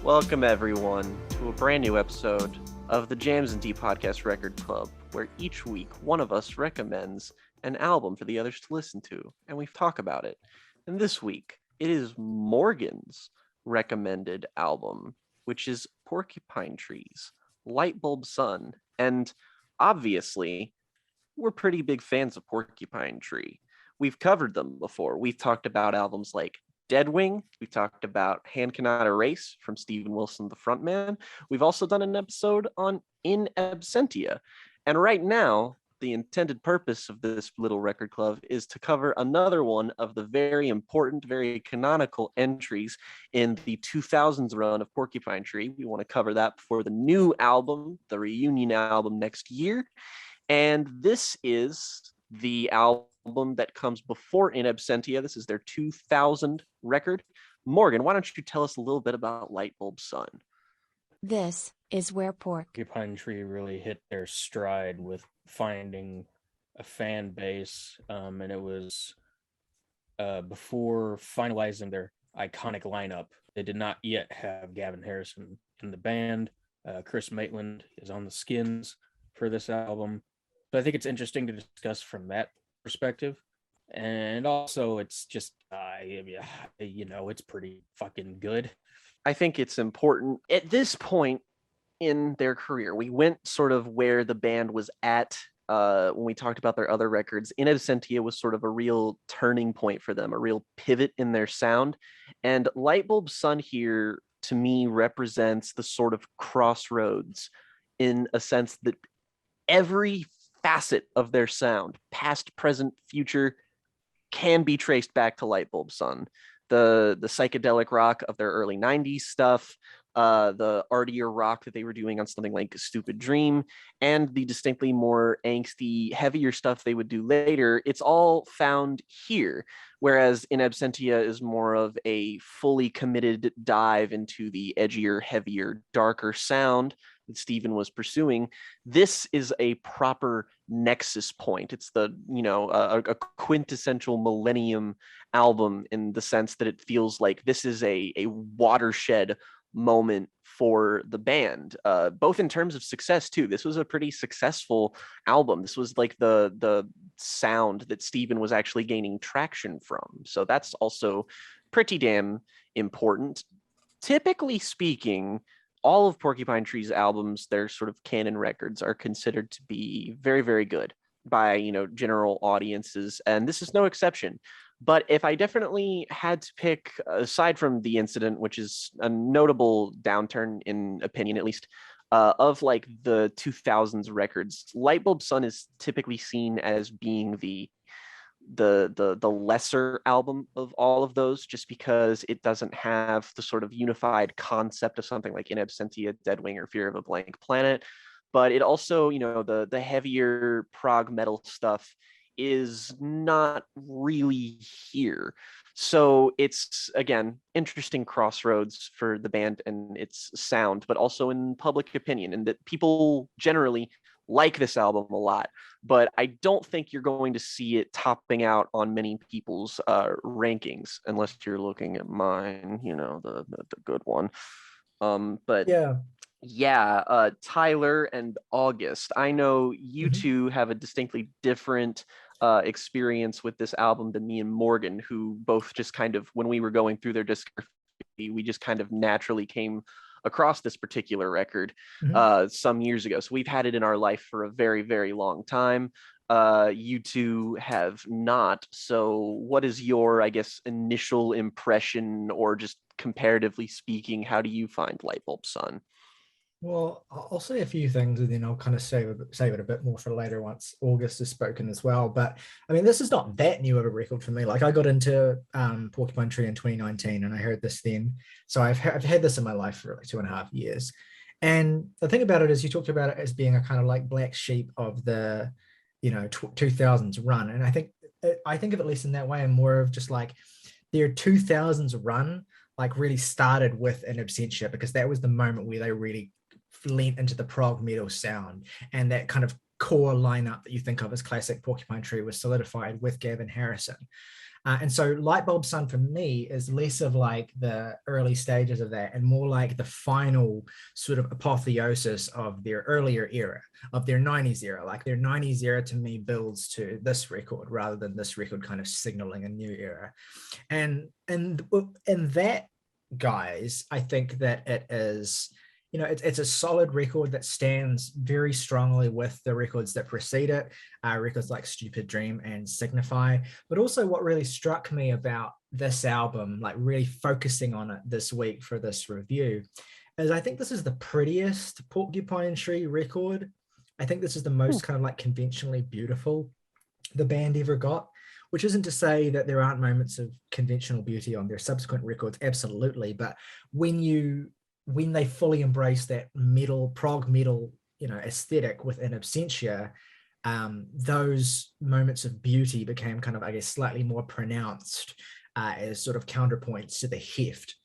Welcome, everyone, to a brand new episode of the Jams and Tea Podcast Record Club, where each week one of us recommends an album for the others to listen to, and we talk about it. And this week, it is Morgan's recommended album, which is Porcupine Tree's Lightbulb Sun. And obviously, we're pretty big fans of Porcupine Tree. We've covered them before. We've talked about albums like Deadwing. We talked about Hand Cannot Erase from Steven Wilson, the frontman. We've also done an episode on In Absentia. And right now, the intended purpose of this little record club is to cover another one of the very important, very canonical entries in the 2000s run of Porcupine Tree. We want to cover that before the new album, the reunion album next year. And this is the album that comes before In Absentia. This is their 2000 record. Morgan, why don't you tell us a little bit about Lightbulb Sun? This is where Porcupine Tree really hit their stride with finding a fan base, and it was before finalizing their iconic lineup. They did not yet have Gavin Harrison in the band. Chris Maitland is on the Skins for this album. So I think it's interesting to discuss from that perspective. And also it's just, it's pretty fucking good. I think it's important at this point in their career. We went sort of where the band was at when we talked about their other records. In Absentia was sort of a real turning point for them, a real pivot in their sound. And Lightbulb Sun here, to me, represents the sort of crossroads in a sense that every facet of their sound, past, present, future, can be traced back to Lightbulb Sun. The psychedelic rock of their early 90s stuff, the artier rock that they were doing on something like Stupid Dream, and the distinctly more angsty, heavier stuff they would do later, it's all found here. Whereas In Absentia is more of a fully committed dive into the edgier, heavier, darker sound that Steven was pursuing. This is a proper nexus point. It's the, a quintessential millennium album in the sense that it feels like this is a watershed moment for the band, both in terms of success too. This was a pretty successful album. This was like the sound that Steven was actually gaining traction from. So that's also pretty damn important. Typically speaking, all of Porcupine Tree's albums, their sort of canon records, are considered to be very, very good by, general audiences. And this is no exception. But if I definitely had to pick, aside from the incident, which is a notable downturn in opinion, at least, of like the 2000s records, Lightbulb Sun is typically seen as being the lesser album of all of those, just because it doesn't have the sort of unified concept of something like In Absentia, Deadwing, or Fear of a Blank Planet. But it also, the heavier prog metal stuff is not really here. So it's, again, interesting crossroads for the band and its sound, but also in public opinion, and that people generally like this album a lot. But I don't think you're going to see it topping out on many people's rankings, unless you're looking at mine, the good one. But yeah, Tyler and August, I know you two have a distinctly different experience with this album than me and Morgan, who both just kind of, when we were going through their discography, we just kind of naturally came across this particular record some years ago. So we've had it in our life for a very, very long time. You two have not. So what is your, I guess, initial impression, or just comparatively speaking, how do you find Lightbulb Sun? Well, I'll say a few things and then I'll kind of save it a bit more for later once August has spoken as well. But I mean, this is not that new of a record for me. Like, I got into Porcupine Tree in 2019 and I heard this then. So I've had this in my life for like 2.5 years. And the thing about it is, you talked about it as being a kind of like black sheep of the, 2000s run. And I think of it less in that way and more of just like their 2000s run, like really started with In Absentia, because that was the moment where they really leaned into the prog metal sound, and that kind of core lineup that you think of as classic Porcupine Tree was solidified with Gavin Harrison. And so Lightbulb Sun for me is less of like the early stages of that and more like the final sort of apotheosis of their earlier era, of their 90s era. Like their 90s era to me builds to this record rather than this record kind of signaling a new era. And that, guys, I think that it is, you know, it's a solid record that stands very strongly with the records that precede it, records like Stupid Dream and Signify. But also what really struck me about this album, like really focusing on it this week for this review, is I think this is the prettiest Porcupine Tree record. I think this is the most kind of like conventionally beautiful the band ever got, which isn't to say that there aren't moments of conventional beauty on their subsequent records, absolutely. But when they fully embrace that metal, prog metal, you know, aesthetic within Absentia, those moments of beauty became kind of, I guess, slightly more pronounced as sort of counterpoints to the heft.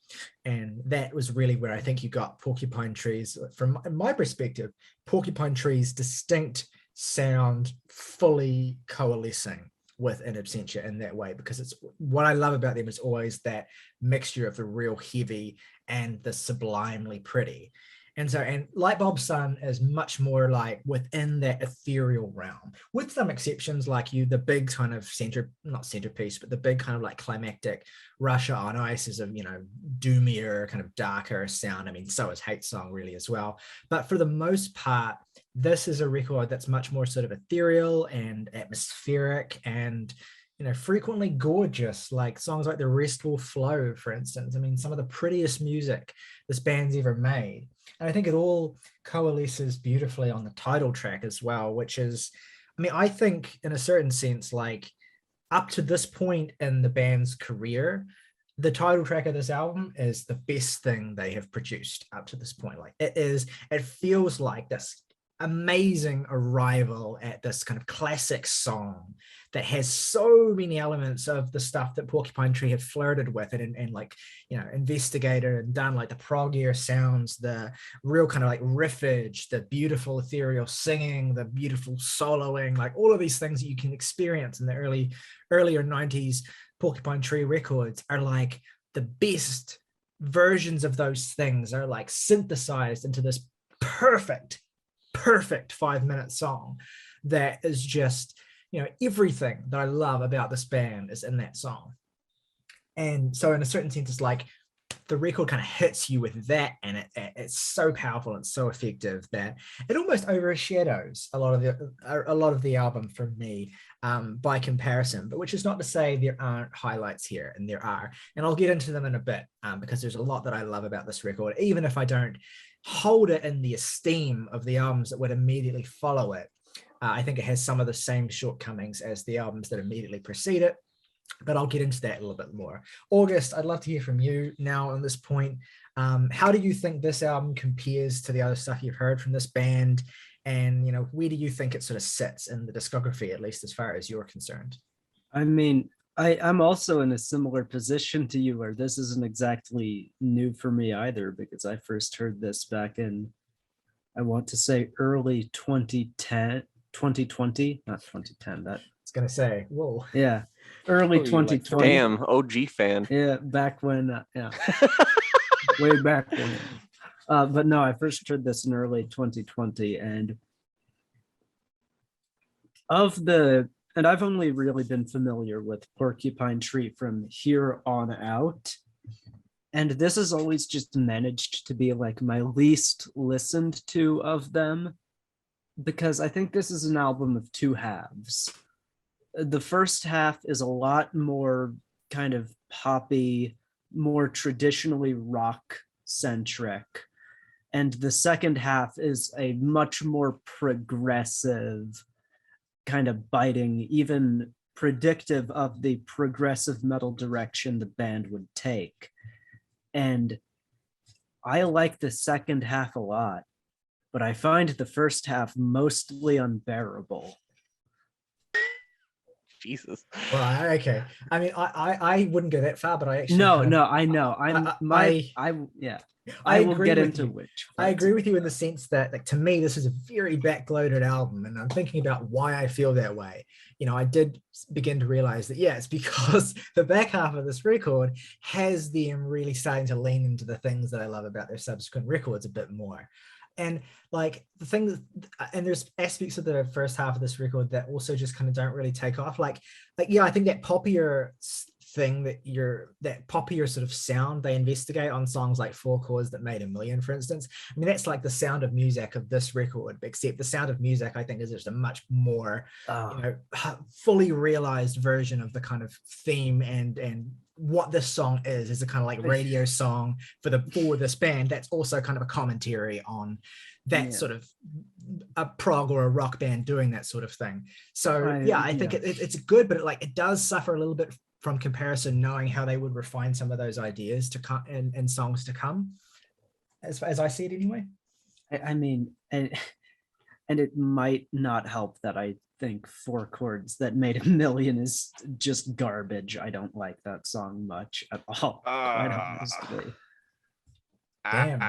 And that was really where I think you got Porcupine Tree's, from my perspective, Porcupine Tree's distinct sound fully coalescing with In Absentia in that way, because it's what I love about them is always that mixture of the real heavy and the sublimely pretty. And Lightbulb Sun is much more like within that ethereal realm, with some exceptions like the big kind of not centerpiece, but the big kind of like climactic Russia on Ice is a, you know, doomier, kind of darker sound. I mean, so is Hate Song really as well. But for the most part, this is a record that's much more sort of ethereal and atmospheric and, you know, frequently gorgeous, like songs like The Rest Will Flow, for instance. I mean, some of the prettiest music this band's ever made. And I think it all coalesces beautifully on the title track as well, which is, I mean, I think in a certain sense, like up to this point in the band's career, the title track of this album is the best thing they have produced up to this point. Like it feels like this amazing arrival at this kind of classic song that has so many elements of the stuff that Porcupine Tree had flirted with and like, you know, investigated and done, like the prog era sounds, the real kind of like riffage, the beautiful ethereal singing, the beautiful soloing, like all of these things that you can experience in the earlier 90s Porcupine Tree records are like the best versions of those things are like synthesized into this perfect 5-minute song that is just, you know, everything that I love about this band is in that song. And so in a certain sense, it's like the record kind of hits you with that, and it's so powerful and so effective that it almost overshadows a lot of the album for me, by comparison. But which is not to say there aren't highlights here, and there are, and I'll get into them in a bit, because there's a lot that I love about this record, even if I don't hold it in the esteem of the albums that would immediately follow it. I think it has some of the same shortcomings as the albums that immediately precede it, but I'll get into that a little bit more. August, I'd love to hear from you now on this point. How do you think this album compares to the other stuff you've heard from this band? And, you know, where do you think it sort of sits in the discography, at least as far as you're concerned? I mean, I'm also in a similar position to you, where this isn't exactly new for me either, because I first heard this back in, I want to say early 2020, not 2010. That It's gonna say, whoa. Yeah, early 2020. Damn, OG fan. Yeah, back when, yeah, way back when. But no, I first heard this in early 2020, and I've only really been familiar with Porcupine Tree from here on out. And this has always just managed to be like my least listened to of them, because I think this is an album of two halves. The first half is a lot more kind of poppy, more traditionally rock centric. And the second half is a much more progressive, kind of biting, even predictive of the progressive metal direction the band would take. And I like the second half a lot, but I find the first half mostly unbearable. Jesus. Well, okay. I mean, I wouldn't go that far, but I actually No, kind of- no, I know. Yeah. I will agree get with into you. which. I but- agree with you in the sense that, like, to me, this is a very backloaded album, and I'm thinking about why I feel that way. You know, I did begin to realize that, yeah, it's because the back half of this record has them really starting to lean into the things that I love about their subsequent records a bit more. And like the thing that, and there's aspects of the first half of this record that also just kind of don't really take off. Like yeah, I think that poppier thing that poppier sort of sound they investigate on songs like Four Chords That Made a Million, for instance. I mean, that's like the Sound of Music of this record, except the Sound of Music, I think, is just a much more fully realized version of the kind of theme and what this song is a kind of like radio song for this band that's also kind of a commentary on that sort of a prog or a rock band doing that sort of thing. So I think it's good, but it does suffer a little bit from comparison, knowing how they would refine some of those ideas to come in songs to come, as I see it anyway. I mean, and it might not help that I think Four Chords That Made a Million is just garbage. I don't like that song much at all, quite honestly. Damn,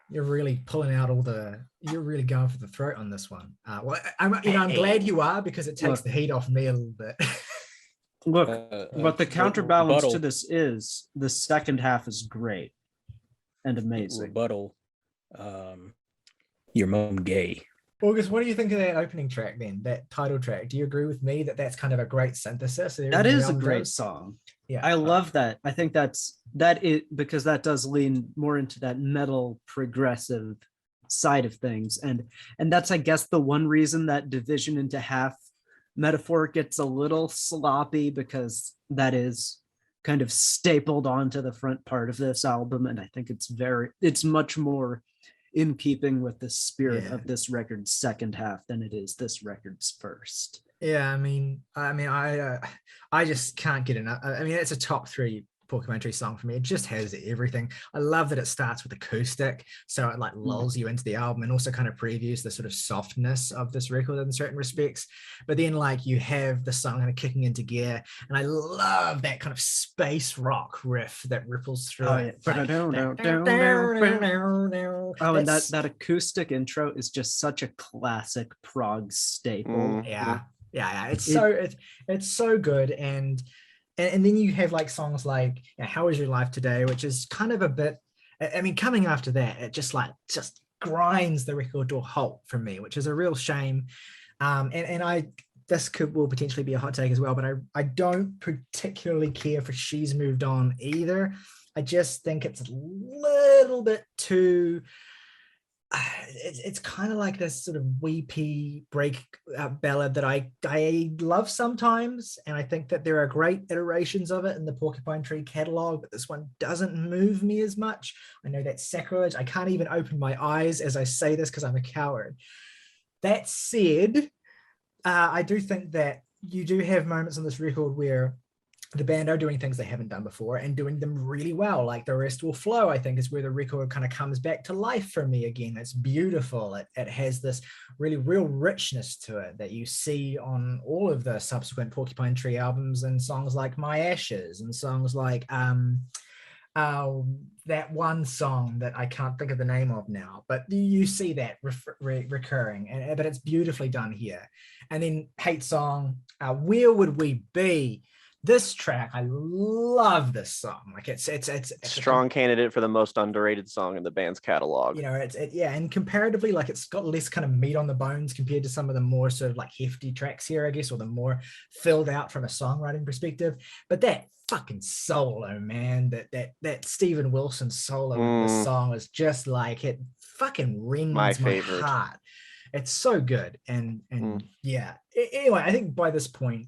you're really pulling out you're really going for the throat on this one. Well, I'm glad you are, because it takes the heat off me a little bit. Look, but the counterbalance rebuttal. to this is the second half is great and amazing. Rebuttal. Your mom gay. August, what do you think of that opening track then, that title track? Do you agree with me that that's kind of a great synthesis? That is a great song. Yeah, I love that. I think that because that does lean more into that metal progressive side of things. And that's, I guess, the one reason that division into half metaphor gets a little sloppy, because that is kind of stapled onto the front part of this album. And I think it's much more in keeping with the spirit of this record's second half than it is this record's first. Yeah, I just can't get enough. I mean, it's a top 3 Porcupine Tree song for me. It just has everything. I love that it starts with acoustic, so it like lulls you into the album and also kind of previews the sort of softness of this record in certain respects. But then like you have the song kind of kicking into gear, and I love that kind of space rock riff that ripples through it. And that acoustic intro is just such a classic prog staple. Yeah. It's so good. And then you have like songs like How Is Your Life Today, which is kind of a bit, I mean, coming after that, it just grinds the record to a halt for me, which is a real shame. This will potentially be a hot take as well, but I don't particularly care for She's Moved On either. I just think it's a little bit too, it's kind of like this sort of weepy break ballad that I love sometimes, and I think that there are great iterations of it in the Porcupine Tree catalog, but this one doesn't move me as much. I know that's sacrilege. I can't even open my eyes as I say this because I'm a coward. That said, I do think that you do have moments on this record where the band are doing things they haven't done before and doing them really well. Like The Rest Will Flow, I think, is where the record kind of comes back to life for me again. It's beautiful. It has this really real richness to it that you see on all of the subsequent Porcupine Tree albums, and songs like My Ashes and songs like that one song that I can't think of the name of now, but you see that recurring, but it's beautifully done here. And then Hate Song, Where Would We Be? This track, I love this song. Like it's strong candidate for the most underrated song in the band's catalog. You know, and comparatively, like it's got less kind of meat on the bones compared to some of the more sort of like hefty tracks here, I guess, or the more filled out from a songwriting perspective. But that fucking solo, man, that Steven Wilson solo in this song is just like, it fucking rends my heart. It's so good. And yeah. Anyway, I think by this point,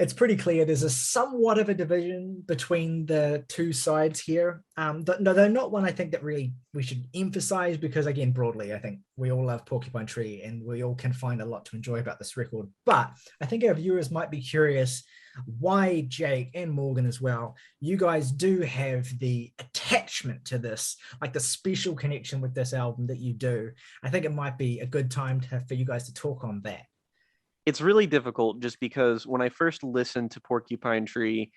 it's pretty clear there's a somewhat of a division between the two sides here. They're not one I think that really we should emphasize, because again, broadly, I think we all love Porcupine Tree and we all can find a lot to enjoy about this record. But I think our viewers might be curious why Jake and Morgan as well, you guys do have the attachment to this, like the special connection with this album that you do. I think it might be a good time for you guys to talk on that. it's really difficult just because when I first listened to Porcupine Tree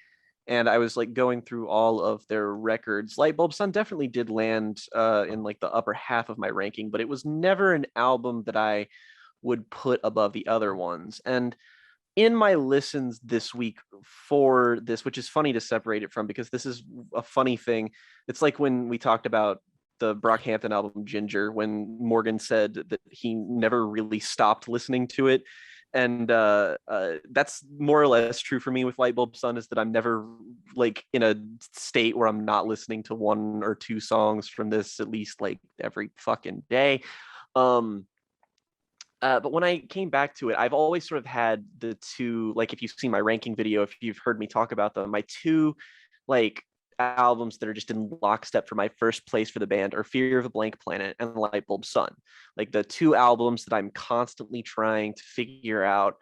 and I was like going through all of their records, Lightbulb Sun definitely did land in like the upper half of my ranking, but it was never an album that I would put above the other ones. And in my listens this week for this, which is funny to separate it from because this is a funny thing. It's like when we talked about the Brockhampton album Ginger, when Morgan said that he never really stopped listening to it. And that's more or less true for me with Lightbulb Sun, is that I'm never like in a state where I'm not listening to one or two songs from this at least like every fucking day. But when I came back to it, I've always sort of had the two, like if you've seen my ranking video, if you've heard me talk about them, my two like albums that are just in lockstep for my first place for the band are Fear of a Blank Planet and Lightbulb Sun. Like the two albums that I'm constantly trying to figure out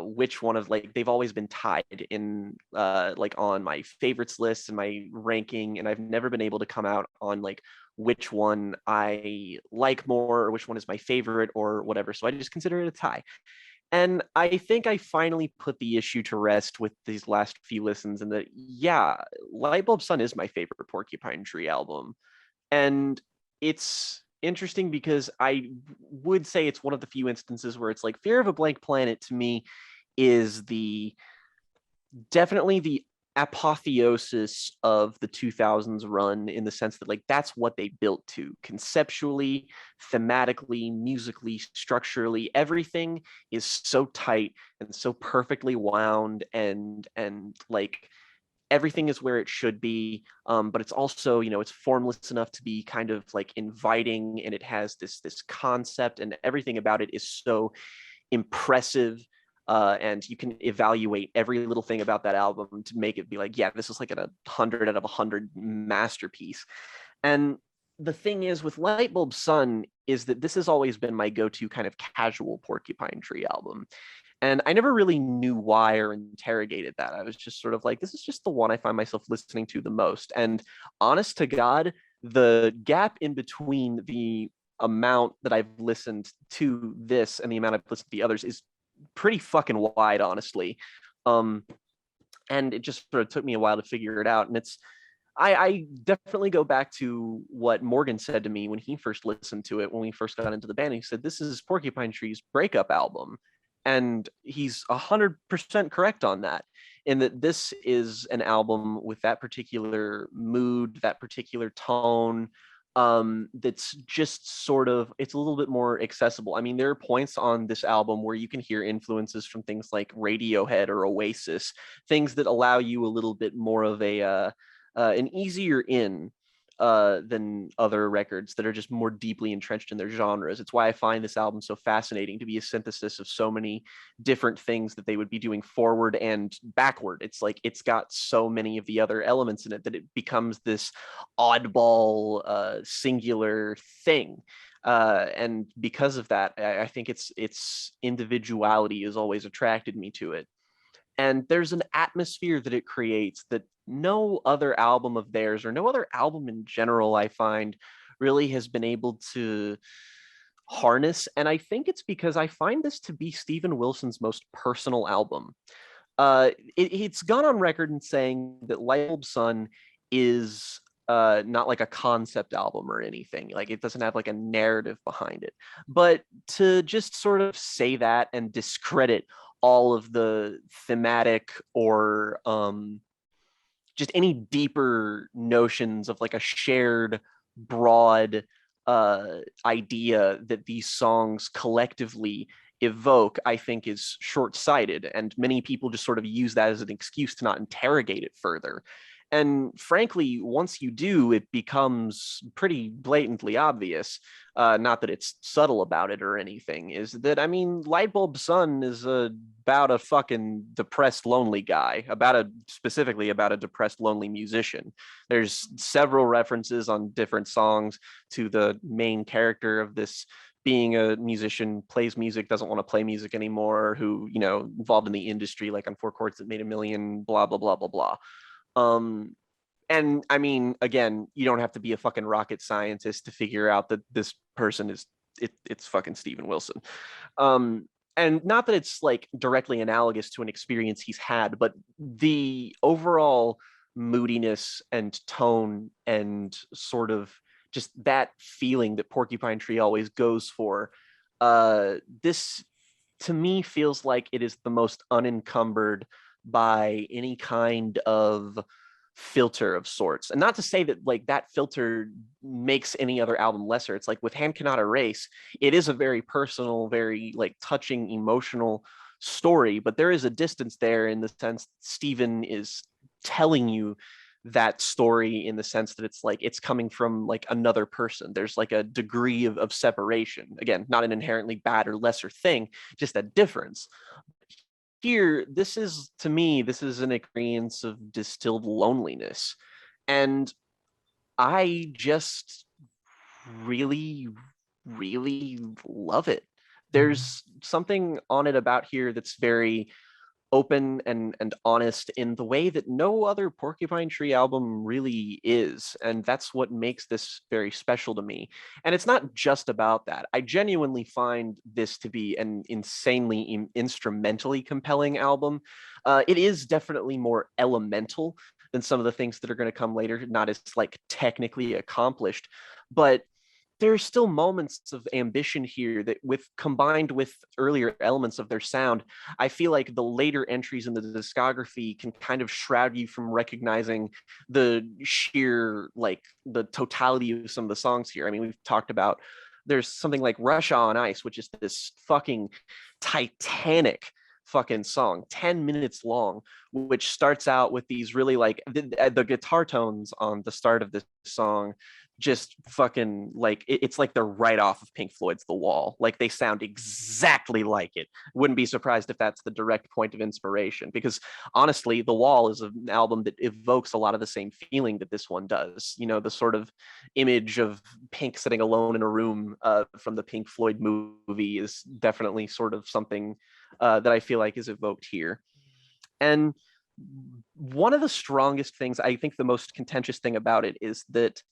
which one of, like, they've always been tied in like on my favorites list and my ranking, and I've never been able to come out on like which one I like more or which one is my favorite or whatever. So I just consider it a tie. And I think I finally put the issue to rest with these last few listens, and that, yeah, Lightbulb Sun is my favorite Porcupine Tree album. And it's interesting because I would say it's one of the few instances where it's like Fear of a Blank Planet to me is definitely the apotheosis of the 2000s run, in the sense that like that's what they built to conceptually, thematically, musically, structurally. Everything is so tight and so perfectly wound, and like everything is where it should be, but it's also, you know, it's formless enough to be kind of like inviting, and it has this concept, and everything about it is so impressive. And you can evaluate every little thing about that album to make it be like, yeah, this is like a 100 out of 100 masterpiece. And the thing is with Lightbulb Sun is that this has always been my go-to kind of casual Porcupine Tree album. And I never really knew why or interrogated that. I was just sort of like, this is just the one I find myself listening to the most. And honest to God, the gap in between the amount that I've listened to this and the amount I've listened to the others is pretty fucking wide, honestly. And it just sort of took me a while to figure it out. And I definitely go back to what Morgan said to me when he first listened to it, when we first got into the band. He said, this is Porcupine Tree's breakup album. And he's 100% correct on that, in that this is an album with that particular mood, that particular tone, that's just sort of, it's a little bit more accessible. I mean, there are points on this album where you can hear influences from things like Radiohead or Oasis, things that allow you a little bit more of an easier in than other records that are just more deeply entrenched in their genres. It's why I find this album so fascinating, to be a synthesis of so many different things that they would be doing forward and backward. It's like it's got so many of the other elements in it that it becomes this oddball, singular thing. And because of that, I think its individuality has always attracted me to it. And there's an atmosphere that it creates that no other album of theirs, or no other album in general, I find really has been able to harness. And I think it's because I find this to be Steven Wilson's most personal album. It's gone on record in saying that Lightbulb Sun is not like a concept album or anything. Like it doesn't have like a narrative behind it. But to just sort of say that and discredit all of the thematic or just any deeper notions of like a shared broad idea that these songs collectively evoke, I think is short-sighted, and many people just sort of use that as an excuse to not interrogate it further. And frankly, once you do, it becomes pretty blatantly obvious, not that it's subtle about it or anything, is that, I mean, Lightbulb Sun is about a fucking depressed, lonely guy, specifically about a depressed, lonely musician. There's several references on different songs to the main character of this being a musician, plays music, doesn't want to play music anymore, who, you know, involved in the industry, like on Four Chords That Made a Million, blah, blah, blah, blah, blah. And I mean, again, you don't have to be a fucking rocket scientist to figure out that this person is it's fucking Steven Wilson. and not that it's like directly analogous to an experience he's had, but the overall moodiness and tone and sort of just that feeling that Porcupine Tree always goes for, this to me feels like it is the most unencumbered by any kind of filter of sorts. And not to say that like that filter makes any other album lesser. It's like with Hand Cannot Erase, it is a very personal, very like touching, emotional story, but there is a distance there in the sense Steven is telling you that story in the sense that it's like it's coming from like another person. There's like a degree of separation. Again, not an inherently bad or lesser thing, just a difference. Here, this is, to me, this is an experience of distilled loneliness. And I just really, really love it. There's something on it about here that's very open and honest in the way that no other Porcupine Tree album really is, and that's what makes this very special to me. And it's not just about that. I genuinely find this to be an insanely instrumentally compelling album. It is definitely more elemental than some of the things that are going to come later, not as like technically accomplished, but there's still moments of ambition here that with combined with earlier elements of their sound, I feel like the later entries in the discography can kind of shroud you from recognizing the sheer, like the totality of some of the songs here. I mean, we've talked about, there's something like Russia on Ice, which is this fucking titanic fucking song, 10 minutes long, which starts out with these really like the guitar tones on the start of this song just fucking like it's like they're right off of Pink Floyd's The Wall. Like they sound exactly like it. Wouldn't be surprised if that's the direct point of inspiration, because honestly, The Wall is an album that evokes a lot of the same feeling that this one does. You know, the sort of image of Pink sitting alone in a room from the Pink Floyd movie is definitely sort of something that I feel like is evoked here. And one of the strongest things, I think the most contentious thing about it is that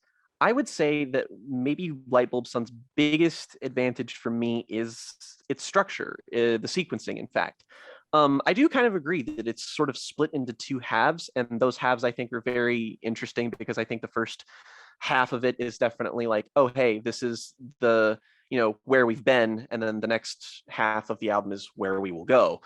I would say that maybe Lightbulb Sun's biggest advantage for me is its structure, the sequencing, in fact. I do kind of agree that it's sort of split into two halves, and those halves I think are very interesting because I think the first half of it is definitely like, oh, hey, this is the, you know, where we've been, and then the next half of the album is where we will go.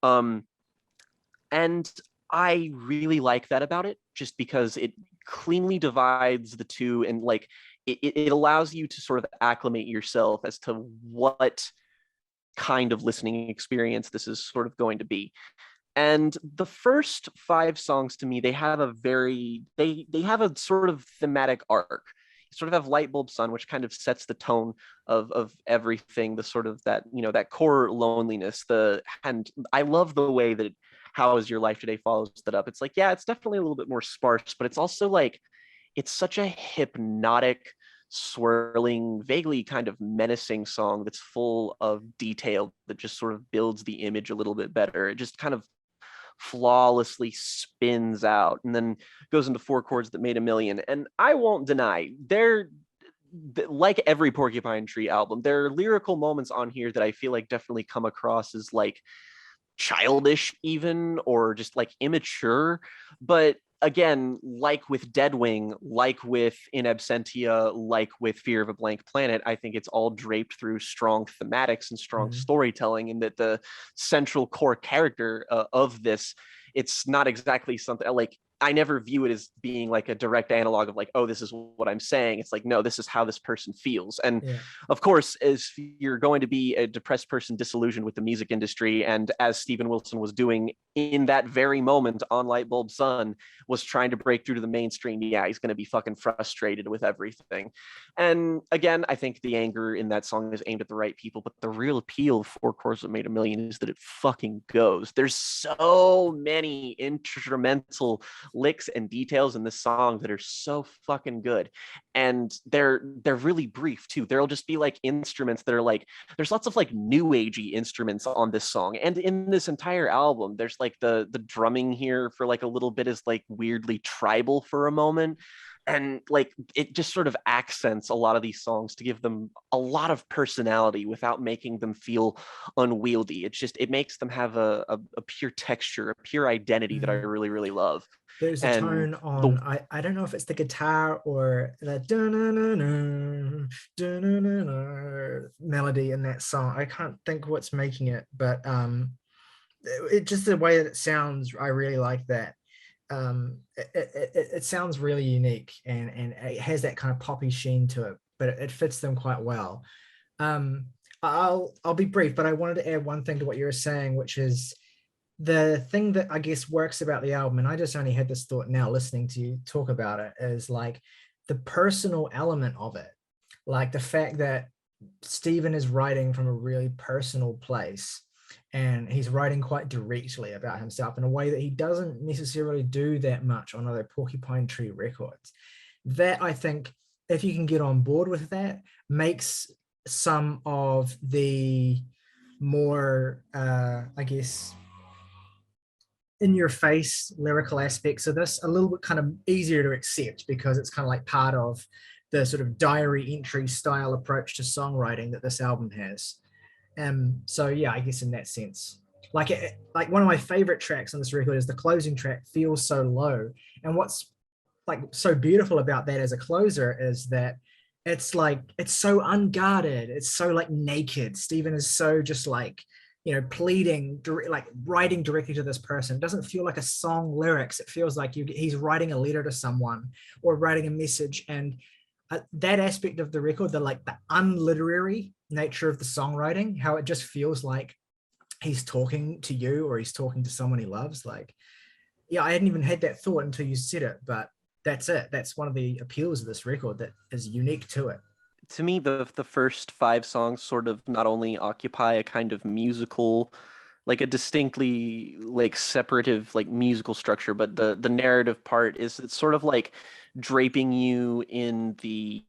And I really like that about it, just because it cleanly divides the two, and like it allows you to sort of acclimate yourself as to what kind of listening experience this is sort of going to be. And the first 5 songs to me, they have a very they have a sort of thematic arc. You sort of have Lightbulb Sun, which kind of sets the tone of everything, the sort of that, you know, that core loneliness. And I love the way that How Is Your Life Today follows that up. It's like, yeah, it's definitely a little bit more sparse, but it's also like, it's such a hypnotic, swirling, vaguely kind of menacing song that's full of detail that just sort of builds the image a little bit better. It just kind of flawlessly spins out and then goes into 4 chords that made a million. And I won't deny, they're like every Porcupine Tree album, there are lyrical moments on here that I feel like definitely come across as like childish even, or just like immature. But again, like with Deadwing, like with In Absentia, like with Fear of a Blank Planet, I think it's all draped through strong thematics and strong storytelling, and that the central core character of this, it's not exactly something like, I never view it as being like a direct analog of like, oh, this is what I'm saying. It's like, no, this is how this person feels. And of course, as you're going to be a depressed person disillusioned with the music industry, and as Steven Wilson was doing in that very moment on Lightbulb Sun, was trying to break through to the mainstream, yeah, he's going to be fucking frustrated with everything. And again, I think the anger in that song is aimed at the right people, but the real appeal of 4 Chords That Made a Million is that it fucking goes. There's so many instrumental licks and details in this song that are so fucking good, and they're really brief too. There'll just be like instruments that are like, there's lots of like new agey instruments on this song, and in this entire album there's like the drumming here for like a little bit is like weirdly tribal for a moment. and like it just sort of accents a lot of these songs to give them a lot of personality without making them feel unwieldy. It makes them have a pure texture, a pure identity that I really, really love. There's a And tone the on, I don't know if it's the guitar or the dun-dun-dun-dun, dun-dun-dun-dun melody in that song. I can't think what's making it, but it just the way that it sounds, I really like that. It sounds really unique, and it has that kind of poppy sheen to it, but it fits them quite well. I'll be brief, but I wanted to add one thing to what you were saying, which is the thing that I guess works about the album, and I just only had this thought now listening to you talk about it, is like the personal element of it, like the fact that Stephen is writing from a really personal place, and he's writing quite directly about himself in a way that he doesn't necessarily do that much on other Porcupine Tree records. That, I think, if you can get on board with that, makes some of the more I guess in your face lyrical aspects of this a little bit kind of easier to accept, because it's kind of like part of the sort of diary entry style approach to songwriting that this album has. So yeah, I guess in that sense, like one of my favorite tracks on this record is the closing track, Feels So Low. And what's like so beautiful about that as a closer is that it's like it's so unguarded, it's so like naked. Stephen is so just like, you know, pleading, like writing directly to this person. It doesn't feel like a song lyrics. It feels like he's writing a letter to someone or writing a message. And that aspect of the record, the unliterary nature of the songwriting, how it just feels like he's talking to you or he's talking to someone he loves. Like, yeah, I hadn't even had that thought until you said it, but that's it. That's one of the appeals of this record that is unique to it. To me, the first 5 songs sort of not only occupy a kind of musical, like a distinctly like separative like musical structure, but the narrative part is it's sort of like draping you in the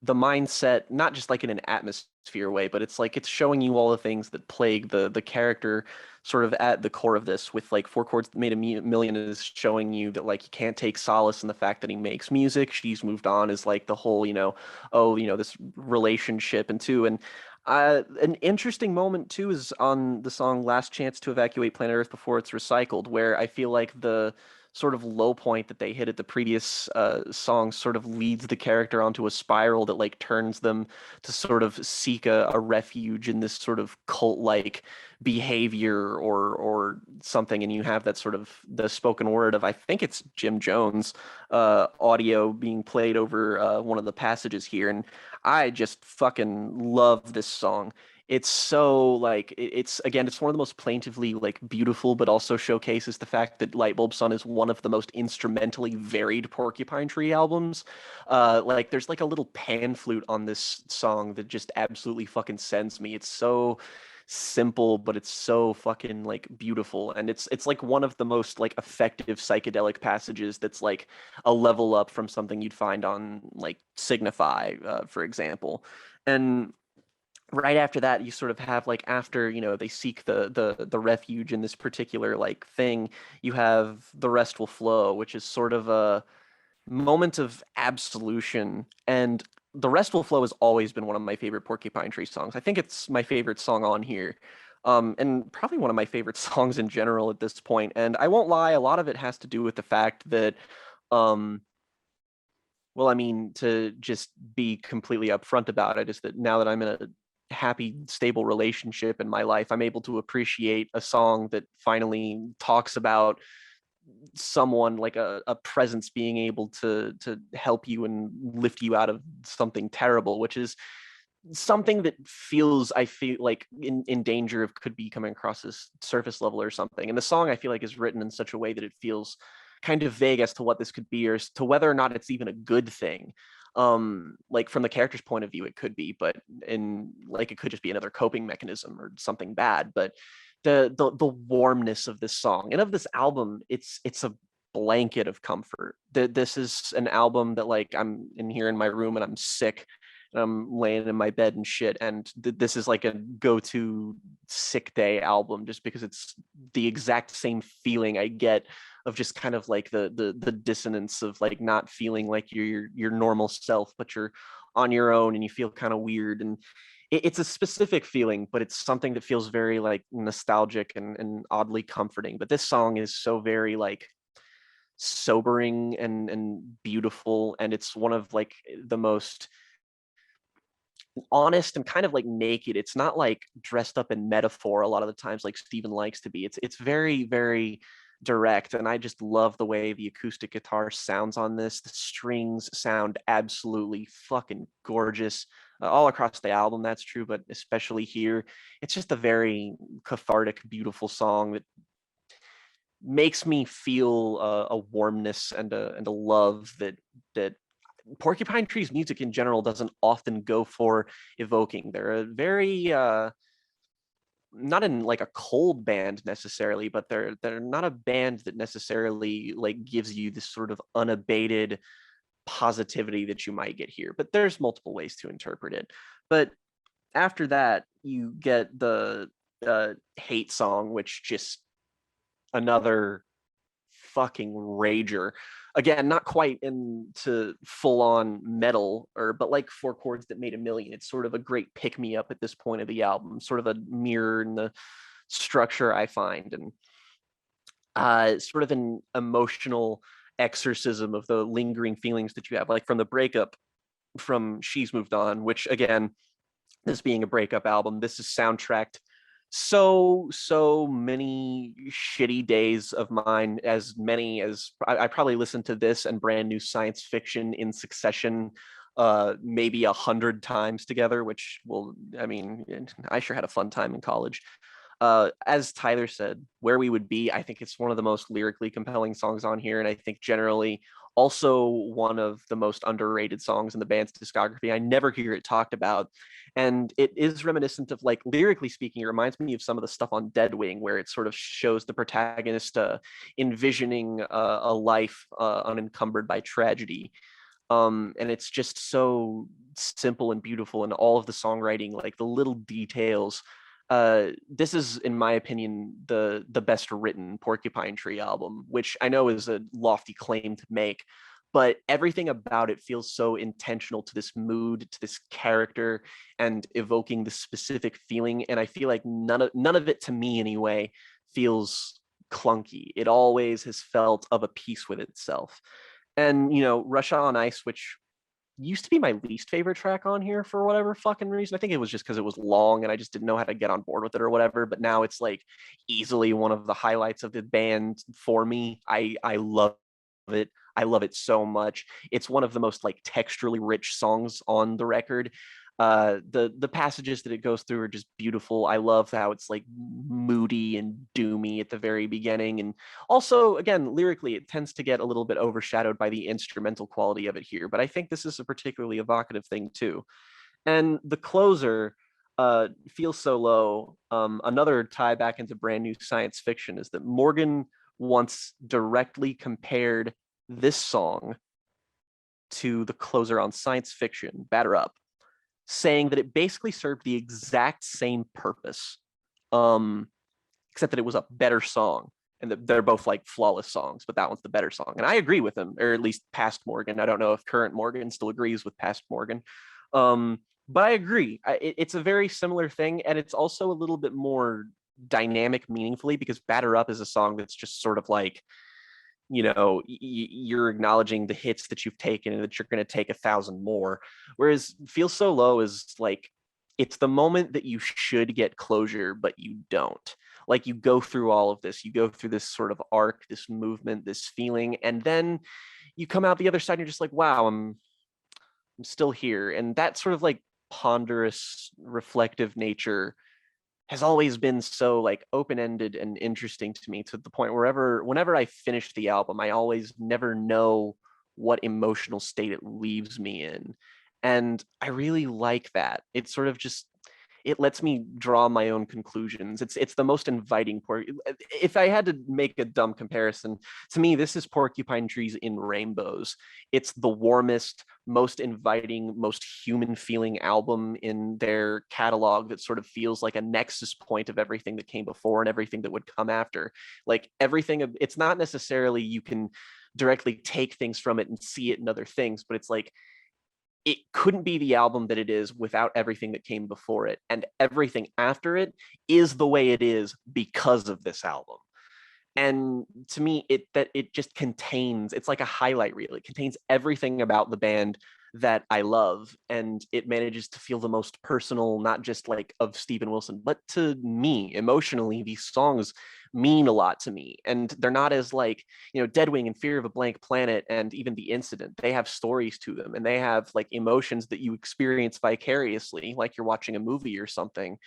mindset, not just like in an atmosphere way, but it's like it's showing you all the things that plague the character sort of at the core of this. With like Four Chords Made a Million is showing you that like you can't take solace in the fact that he makes music. She's moved on is like the whole, this relationship. And an interesting moment too is on the song Last Chance to Evacuate Planet Earth Before It's Recycled, where I feel like the sort of low point that they hit at the previous song sort of leads the character onto a spiral that like turns them to sort of seek a refuge in this sort of cult-like behavior or something. And you have that sort of the spoken word of, I think it's Jim Jones audio being played over one of the passages here. And I just fucking love this song. It's so like it's again, it's one of the most plaintively like beautiful, but also showcases the fact that Lightbulb Sun is one of the most instrumentally varied Porcupine Tree albums. Like there's like a little pan flute on this song that just absolutely fucking sends me. It's so simple, but it's so fucking like beautiful, and it's like one of the most like effective psychedelic passages that's like a level up from something you'd find on like Signify, for example. And right after that, you sort of have like after they seek the refuge in this particular like thing, you have The Rest Will Flow, which is sort of a moment of absolution. And The Rest Will Flow has always been one of my favorite Porcupine Tree songs. I think it's my favorite song on here, and probably one of my favorite songs in general at this point. And I won't lie, a lot of it has to do with the fact that um well, I mean, to just be completely upfront about it, is that now that I'm in a happy, stable relationship in my life, I'm able to appreciate a song that finally talks about someone, like a presence being able to help you and lift you out of something terrible, which is something that feels, I feel like in danger of could be coming across as surface level or something. And the song, I feel like, is written in such a way that it feels kind of vague as to what this could be, or as to whether or not it's even a good thing. Like from the character's point of view, it could be, but in like it could just be another coping mechanism or something bad. But the warmness of this song and of this album, it's a blanket of comfort. This is an album that like I'm in here in my room and I'm sick, I'm laying in my bed and shit, and this is like a go-to sick day album, just because it's the exact same feeling I get of just kind of like the dissonance of like not feeling like you're your normal self, but you're on your own and you feel kind of weird. And it's a specific feeling, but it's something that feels very like nostalgic and oddly comforting. But this song is so very like sobering and beautiful, and it's one of like the most honest and kind of like naked. It's not like dressed up in metaphor a lot of the times like Steven likes to be. It's very, very direct, and I just love the way the acoustic guitar sounds on this. The strings sound absolutely fucking gorgeous. All across the album, that's true, but especially here, it's just a very cathartic, beautiful song that makes me feel a warmness and a love that Porcupine Tree's music in general doesn't often go for evoking. They're a very not in like a cold band necessarily, but they're not a band that necessarily like gives you this sort of unabated positivity that you might get here. But there's multiple ways to interpret it. But after that, you get the hate song, which just another fucking rager. Again, not quite into full on metal, but like four chords that made a million. It's sort of a great pick me up at this point of the album, sort of a mirror in the structure I find, and sort of an emotional exorcism of the lingering feelings that you have, like from the breakup from She's Moved On, which again, this being a breakup album, this is soundtracked so many shitty days of mine, as many as I probably listened to this and Brand New Science Fiction in succession maybe 100 times together, which will, I mean, I sure had a fun time in college. As Tyler said, Where We Would Be, I think it's one of the most lyrically compelling songs on here, and I think generally also one of the most underrated songs in the band's discography. I never hear it talked about, and it is reminiscent of, like, lyrically speaking, it reminds me of some of the stuff on Deadwing, where it sort of shows the protagonist envisioning a life unencumbered by tragedy. And it's just so simple and beautiful, and all of the songwriting, like the little details. This is, in my opinion, the best written Porcupine Tree album, which I know is a lofty claim to make, but everything about it feels so intentional to this mood, to this character, and evoking this specific feeling. And I feel like none of it, to me anyway, feels clunky. It always has felt of a piece with itself. And Rush on Ice, which used to be my least favorite track on here for whatever fucking reason. I think it was just because it was long and I just didn't know how to get on board with it or whatever. But now it's like easily one of the highlights of the band for me. I love it. I love it so much. It's one of the most like texturally rich songs on the record. The passages that it goes through are just beautiful. I love how it's like moody and doomy at the very beginning, and also again lyrically it tends to get a little bit overshadowed by the instrumental quality of it here, but I think this is a particularly evocative thing too. And the closer, Feel So Low, another tie back into Brand New Science Fiction, is that Morgan once directly compared this song to the closer on Science Fiction, Batter Up, saying that it basically served the exact same purpose, except that it was a better song, and that they're both like flawless songs, but that one's the better song. And I agree with him, or at least past Morgan. I don't know if current Morgan still agrees with past Morgan, but I agree. It's a very similar thing, and it's also a little bit more dynamic meaningfully, because Batter Up is a song that's just sort of like, you're acknowledging the hits that you've taken and that you're going to take 1,000 more. Whereas Feel So Low is like, it's the moment that you should get closure, but you don't. Like, you go through all of this, you go through this sort of arc, this movement, this feeling, and then you come out the other side and you're just like, wow, I'm still here. And that sort of like ponderous, reflective nature has always been so like open-ended and interesting to me, to the point whenever I finish the album, I always never know what emotional state it leaves me in. And I really like that. It sort of just, it lets me draw my own conclusions. It's the most inviting if I had to make a dumb comparison, to me, this is Porcupine Trees in rainbows. It's the warmest, most inviting, most human feeling album in their catalog that sort of feels like a nexus point of everything that came before and everything that would come after. Like everything, it's not necessarily you can directly take things from it and see it in other things, but it's like it couldn't be the album that it is without everything that came before it, and everything after it is the way it is because of this album. And to me, it just contains, it's like a highlight reel. It contains everything about the band that I love, and it manages to feel the most personal, not just like of Steven Wilson, but to me emotionally. These songs mean a lot to me, and they're not as like, you know, Deadwing and Fear of a Blank Planet and even The Incident. They have stories to them, and they have like emotions that you experience vicariously, like you're watching a movie or something.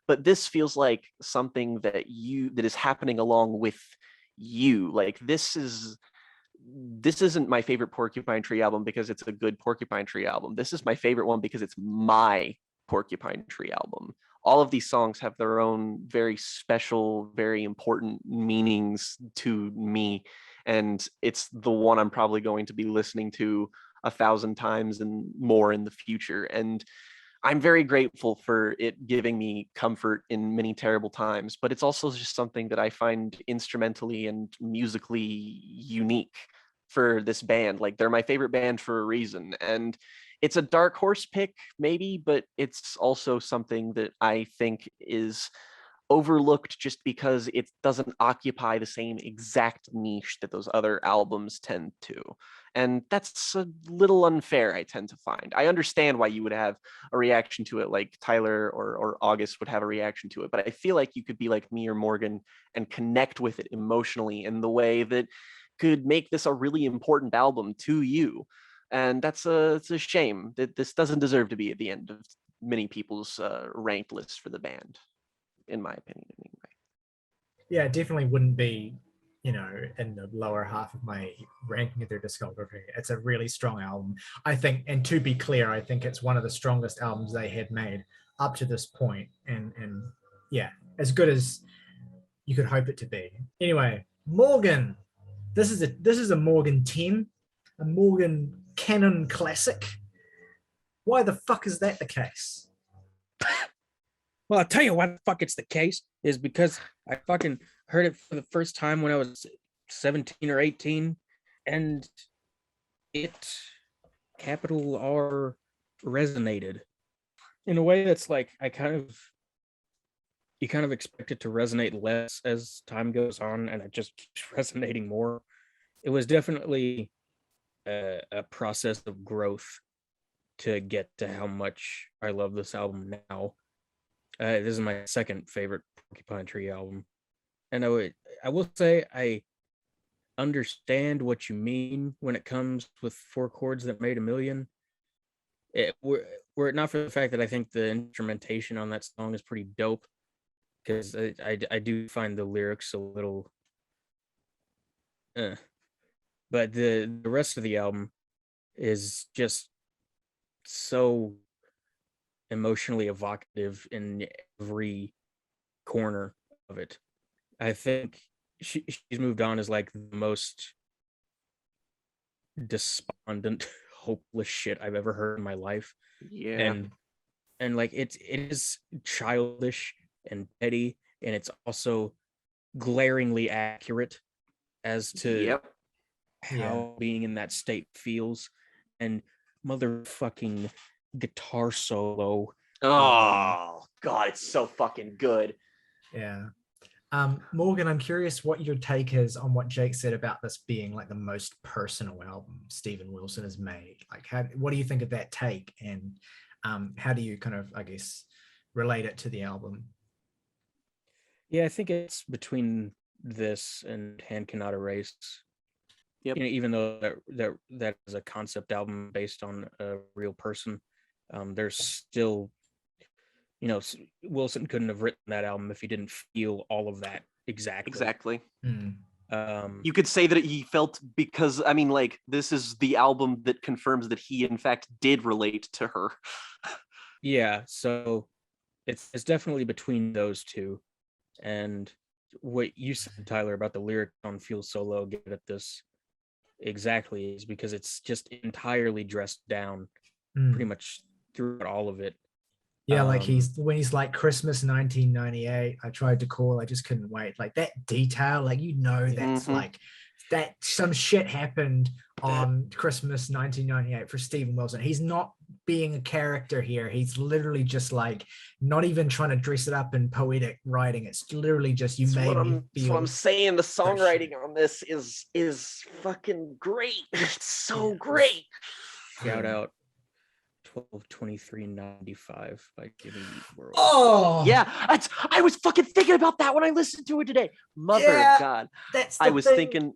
But this feels like something that is happening along with you. Like this isn't my favorite Porcupine Tree album because it's a good Porcupine Tree album. This is my favorite one because it's my Porcupine Tree album. All of these songs have their own very special, very important meanings to me, and it's the one I'm probably going to be listening to 1,000 times and more in the future. And I'm very grateful for it giving me comfort in many terrible times, but it's also just something that I find instrumentally and musically unique for this band. Like they're my favorite band for a reason. And it's a dark horse pick, maybe, but it's also something that I think is overlooked just because it doesn't occupy the same exact niche that those other albums tend to. And that's a little unfair, I tend to find. I understand why you would have a reaction to it like Tyler or August would have a reaction to it, but I feel like you could be like me or Morgan and connect with it emotionally in the way that could make this a really important album to you. And it's a shame that this doesn't deserve to be at the end of many people's ranked lists for the band, in my opinion, anyway. Yeah, it definitely wouldn't be, you know, in the lower half of my ranking of their discography. It's a really strong album, I think. And to be clear, I think it's one of the strongest albums they had made up to this point. And yeah, as good as you could hope it to be. Anyway, Morgan, this is a Morgan 10, a Morgan canon classic. Why the fuck is that the case? Well, I'll tell you why the fuck it's the case is because I fucking heard it for the first time when I was 17 or 18, and it, capital R, resonated in a way that's like you kind of expect it to resonate less as time goes on, and it just keeps resonating more. It was definitely a process of growth to get to how much I love this album now. This is my second favorite Porcupine Tree album. And I will say I understand what you mean when it comes with Four Chords That Made a Million. Were it not for the fact that I think the instrumentation on that song is pretty dope, because I do find the lyrics a little... But the rest of the album is just so emotionally evocative in every corner of it. I think she's moved on as like the most despondent, hopeless shit I've ever heard in my life. Yeah. And like it is childish and petty, and it's also glaringly accurate as to how being in that state feels. And motherfucking guitar solo. Oh God, it's so fucking good. Yeah. Morgan, I'm curious what your take is on what Jake said about this being like the most personal album Steven Wilson has made. Like, what do you think of that take, and how do you kind of, I guess, relate it to the album? Yeah, I think it's between this and Hand Cannot Erase. Yep. You know, even though that is a concept album based on a real person, there's still, you know, Wilson couldn't have written that album if he didn't feel all of that exactly. You could say that he felt, because I mean, like, this is the album that confirms that he in fact did relate to her. Yeah, so it's definitely between those two. And what you said, Tyler, about the lyric on Feel So Low, get at this exactly, is because it's just entirely dressed down pretty much throughout all of it. Yeah, like when he's like Christmas 1998, I tried to call, I just couldn't wait. Like that detail, like that's like that some shit happened on Christmas 1998 for Stephen Wilson. He's not being a character here. He's literally just like not even trying to dress it up in poetic writing. It's literally just That's what I'm saying. The songwriting on this is fucking great. It's so great. Shout out 12/23/95 by Jimmy Eat World. Oh yeah, I was fucking thinking about that when I listened to it today. Mother of God, I was thinking.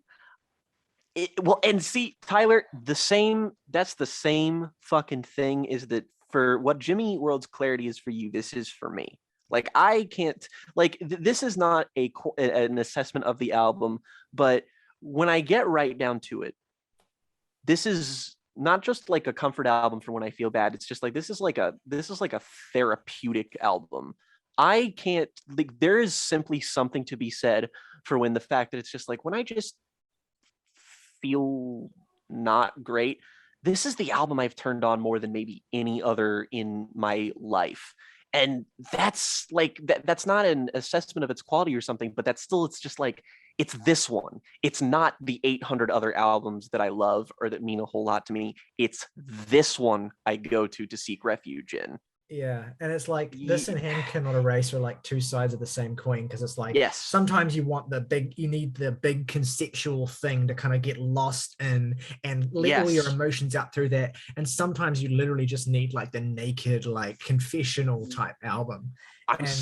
Well, and see, Tyler, that's the same fucking thing. Is that for what Jimmy Eat World's clarity is for you? This is for me. Like I can't. Like this is not an assessment of the album, but when I get right down to it, this is not just like a comfort album for when I feel bad. It's just like this is like a therapeutic album. I can't, like, there is simply something to be said for when the fact that it's just like when I just feel not great, this is the album I've turned on more than maybe any other in my life. And that's like that's not an assessment of its quality or something, but that's still, it's just like, it's this one. It's not the 800 other albums that I love or that mean a whole lot to me. It's this one I go to seek refuge in. Yeah, and it's like this and Him Cannot Erase are like two sides of the same coin, because it's like sometimes you need the big conceptual thing to kind of get lost in and let all your emotions out through that, and sometimes you literally just need like the naked, like confessional type album.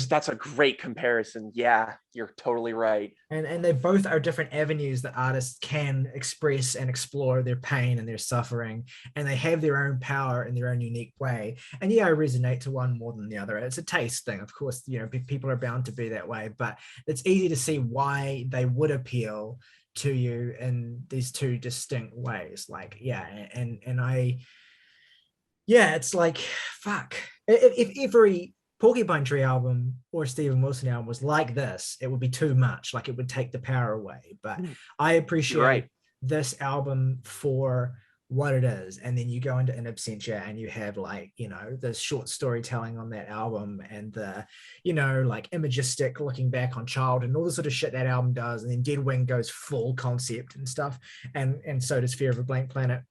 That's a great comparison. Yeah, you're totally right. And they both are different avenues that artists can express and explore their pain and their suffering, and they have their own power in their own unique way. And yeah, I resonate to one more than the other. It's a taste thing, of course. You know, people are bound to be that way, but it's easy to see why they would appeal to you in these two distinct ways. Like, it's like, fuck. If every Porcupine Tree album or Stephen Wilson album was like this, it would be too much. Like it would take the power away. But I appreciate this album for what it is. And then you go into In Absentia and you have like, you know, the short storytelling on that album and the, you know, like imagistic looking back on child and all the sort of shit that album does. And then Dead Wing goes full concept and stuff. And so does Fear of a Blank Planet.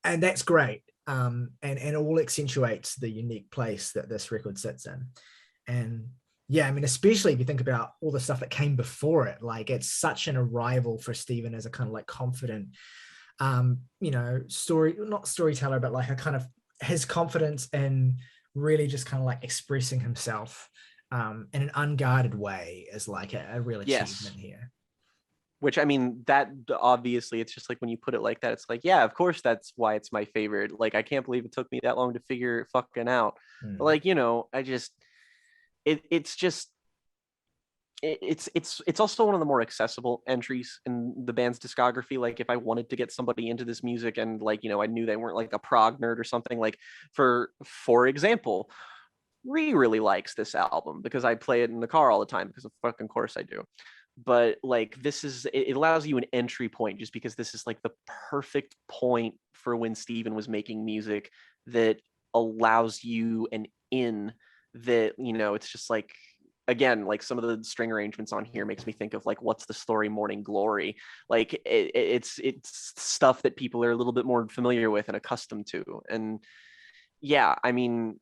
And that's great. And all accentuates the unique place that this record sits in. And yeah, I mean, especially if you think about all the stuff that came before it, like it's such an arrival for Stephen as a kind of like confident, you know, not storyteller, but like a kind of his confidence in really just kind of like expressing himself in an unguarded way is like a real achievement here. Which, I mean, that obviously, it's just like when you put it like that, it's like, yeah, of course, that's why it's my favorite. Like, I can't believe it took me that long to figure it fucking out. But like, you know, I just, it's also one of the more accessible entries in the band's discography. Like, if I wanted to get somebody into this music and like, you know, I knew they weren't like a prog nerd or something, like for example, really likes this album because I play it in the car all the time because of fucking course I do. But like it allows you an entry point just because this is like the perfect point for when Stephen was making music that allows you an in that, you know, it's just like, again, like some of the string arrangements on here makes me think of like What's the Story, Morning Glory. Like it's stuff that people are a little bit more familiar with and accustomed to. And yeah, I mean,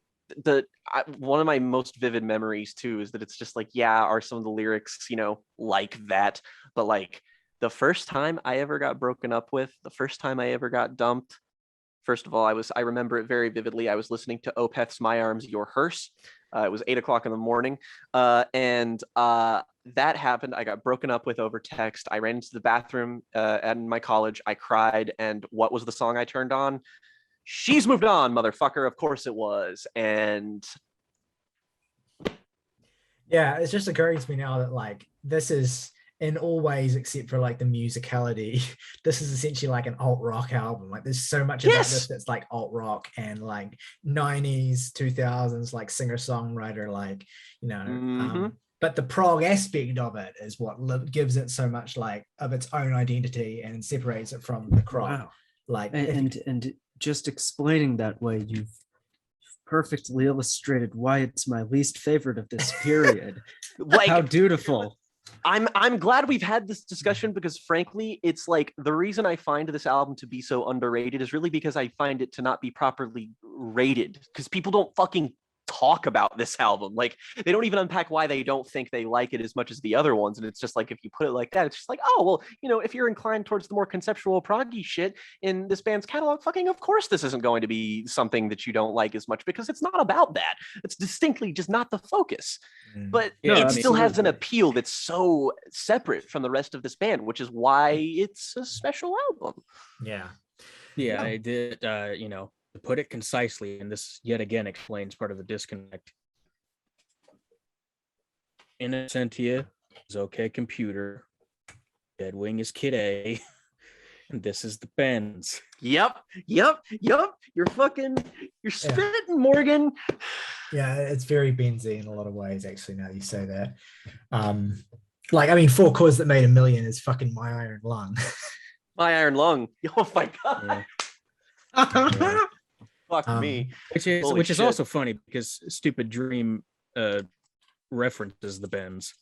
one of my most vivid memories too is that it's just like, yeah, are some of the lyrics, you know, like that, but like the first time I ever got broken up with, the first time I ever got dumped, first of all, I remember it very vividly. I was listening to Opeth's My Arms Your Hearse. It was 8:00 in the morning, and that happened. I got broken up with over text. I ran into the bathroom at my college. I cried, and what was the song I turned on? She's Moved On, motherfucker. Of course it was. And yeah, it's just occurring to me now that like this is in all ways except for like the musicality. This is essentially like an alt rock album. Like there's so much about this that's like alt rock and like 90s 2000s like singer songwriter, like, you know, but the prog aspect of it is what gives it so much like of its own identity and separates it from the crowd. Wow. Like and just explaining that way, you've perfectly illustrated why it's my least favorite of this period. Like, how dutiful. I'm glad we've had this discussion, because frankly, it's like the reason I find this album to be so underrated is really because I find it to not be properly rated, because people don't fucking talk about this album. Like, they don't even unpack why they don't think they like it as much as the other ones. And it's just like, if you put it like that, it's just like, oh, well, you know, if you're inclined towards the more conceptual proggy shit in this band's catalog, fucking of course this isn't going to be something that you don't like as much, because it's not about that. It's distinctly just not the focus. But it still has an appeal that's so separate from the rest of this band, which is why it's a special album. Yeah, I did, you know, to put it concisely, and this yet again explains part of the disconnect. In Absentia is OK Computer, Deadwing is Kid A, and this is the Bends. Yep. You're spitting, Morgan. Yeah, it's very Benzy in a lot of ways, actually, now that you say that. Like, I mean, 4 Chords That Made a Million is fucking My Iron Lung. My Iron Lung. Oh my god. Yeah. Fuck me. Which is also funny, because Stupid Dream references the Bends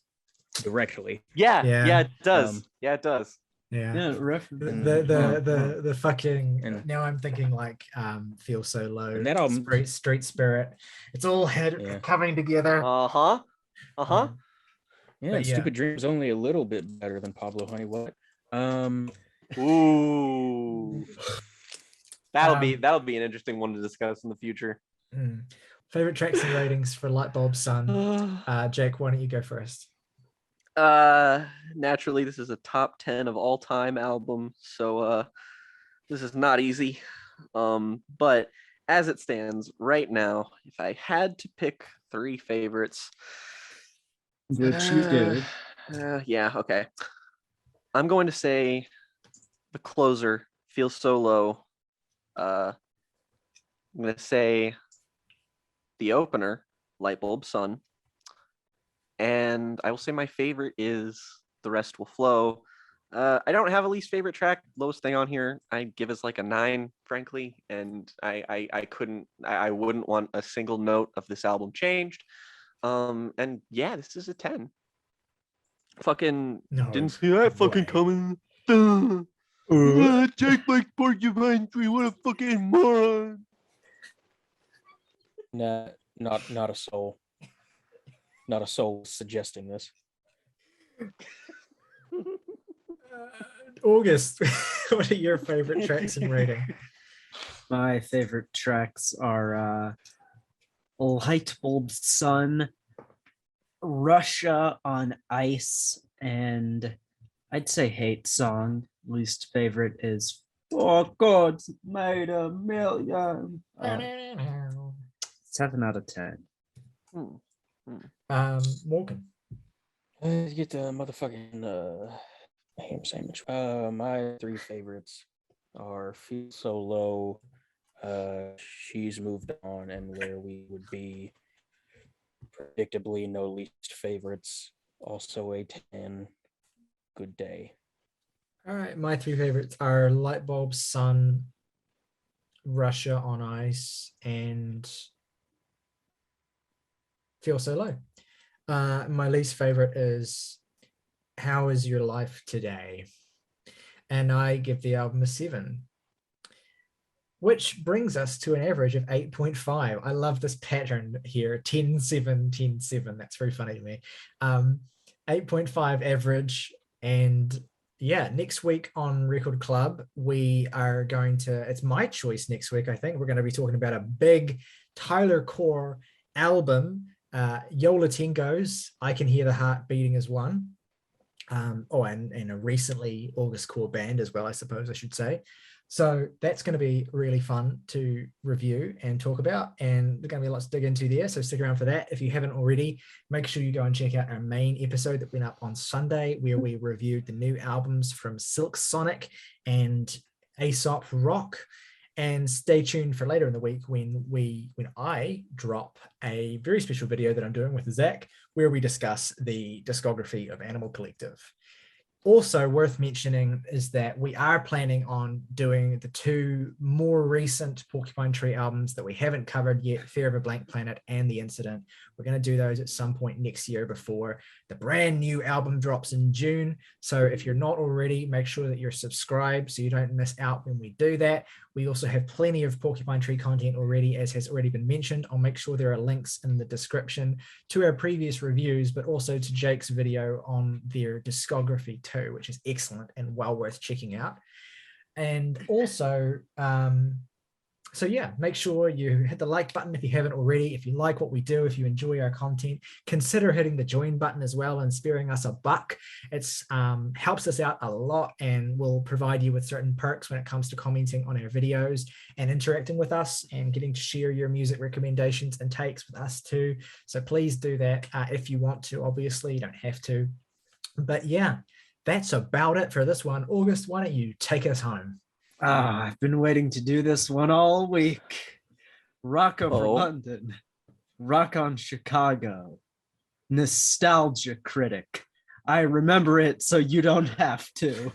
directly. Yeah, it does. It does. The fucking now I'm thinking like Feel So Low, and that album, Street Spirit, it's all coming together. Stupid Dream's only a little bit better than Pablo Honey. What? Ooh. That'll be an interesting one to discuss in the future. Favorite tracks and ratings for Lightbulb Sun. Jake, why don't you go first? Naturally, this is a top 10 of all time album, so this is not easy. But as it stands right now, if I had to pick 3 favorites, which you did, yeah, okay, I'm going to say the closer, Feels So Low. I'm gonna say the opener, Lightbulb Sun. And I will say my favorite is The Rest Will Flow. I don't have a least favorite track. Lowest thing on here I give is like a 9, frankly, and I wouldn't want a single note of this album changed. And yeah, this is a 10. Fucking didn't see that fucking coming. Jake like Porcupine Tree. What a fucking moron. Nah, not a soul. Not a soul suggesting this. August, what are your favorite tracks and rating? My favorite tracks are Lightbulb Sun, Russia on Ice, and I'd say Hate Song. Least favorite is 4 Chords Made a Million. 7 out of 10. Morgan. Get the motherfucking ham sandwich. My 3 favorites are Feel So Low, She's Moved On, and Where We Would Be. Predictably, no least favorites. Also a 10. Good Day. All right, my 3 favorites are Lightbulb Sun, Russia on Ice, and Feel So Low. My least favorite is How Is Your Life Today? And I give the album a 7, which brings us to an average of 8.5. I love this pattern here, 10, 7, 10, 7. That's very funny to me. 8.5 average. And yeah, next week on Record Club, we are going to, it's my choice next week, I think. We're going to be talking about a big Tyler Core album. Yola Tengo's I Can Hear the Heart Beating is one. and a recently August core band as well, I suppose I should say. So that's going to be really fun to review and talk about, and there's going to be lots to dig into there. So stick around for that. If you haven't already, make sure you go and check out our main episode that went up on Sunday, where we reviewed the new albums from Silk Sonic and Aesop Rock. And stay tuned for later in the week when I drop a very special video that I'm doing with Zach, where we discuss the discography of Animal Collective. Also worth mentioning is that we are planning on doing the two more recent Porcupine Tree albums that we haven't covered yet, Fear of a Blank Planet and The Incident. We're going to do those at some point next year before the brand new album drops in June. So if you're not already, make sure that you're subscribed so you don't miss out when we do that. We also have plenty of Porcupine Tree content already, as has already been mentioned. I'll make sure there are links in the description to our previous reviews, but also to Jake's video on their discography too, which is excellent and well worth checking out. And also, so yeah, make sure you hit the like button if you haven't already. If you like what we do, if you enjoy our content, consider hitting the join button as well and sparing us $1. It's helps us out a lot and will provide you with certain perks when it comes to commenting on our videos and interacting with us and getting to share your music recommendations and takes with us too. So please do that if you want to. Obviously, you don't have to. But yeah, that's about it for this one. August, why don't you take us home? I've been waiting to do this one all week. Rock over London. Rock on Chicago. Nostalgia Critic. I remember it so you don't have to.